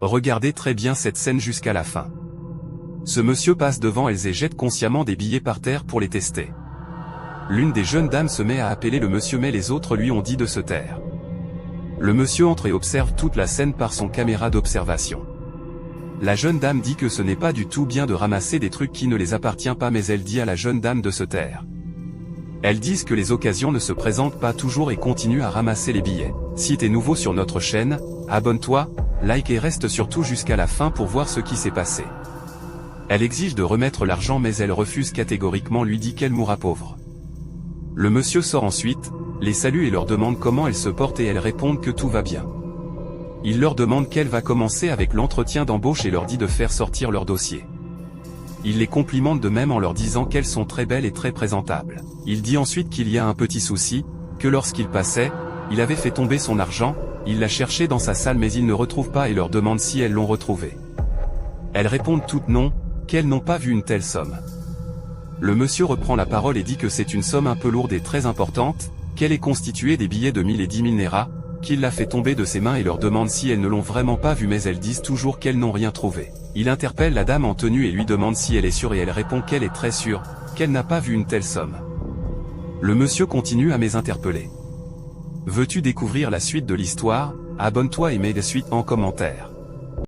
Regardez très bien cette scène jusqu'à la fin. Ce monsieur passe devant elles et jette consciemment des billets par terre pour les tester. L'une des jeunes dames se met à appeler le monsieur mais les autres lui ont dit de se taire. Le monsieur entre et observe toute la scène par son caméra d'observation. La jeune dame dit que ce n'est pas du tout bien de ramasser des trucs qui ne les appartiennent pas mais elle dit à la jeune dame de se taire. Elles disent que les occasions ne se présentent pas toujours et continuent à ramasser les billets. Si t'es nouveau sur notre chaîne, abonne-toi, like et reste surtout jusqu'à la fin pour voir ce qui s'est passé. Elle exige de remettre l'argent mais elle refuse catégoriquement, lui dit qu'elle mourra pauvre. Le monsieur sort ensuite, les salue et leur demande comment elles se portent et elles répondent que tout va bien. Il leur demande qu'elle va commencer avec l'entretien d'embauche et leur dit de faire sortir leur dossier. Il les complimente de même en leur disant qu'elles sont très belles et très présentables. Il dit ensuite qu'il y a un petit souci, que lorsqu'il passait, il avait fait tomber son argent, il l'a cherché dans sa salle mais il ne retrouve pas et leur demande si elles l'ont retrouvé. Elles répondent toutes non, qu'elles n'ont pas vu une telle somme. Le monsieur reprend la parole et dit que c'est une somme un peu lourde et très importante, qu'elle est constituée des billets de 1000 et 10 000 Naira, qu'il l'a fait tomber de ses mains et leur demande si elles ne l'ont vraiment pas vu mais elles disent toujours qu'elles n'ont rien trouvé. Il interpelle la dame en tenue et lui demande si elle est sûre et elle répond qu'elle est très sûre, qu'elle n'a pas vu une telle somme. Le monsieur continue à m'interpeller. Veux-tu découvrir la suite de l'histoire? Abonne-toi et mets la suite en commentaire.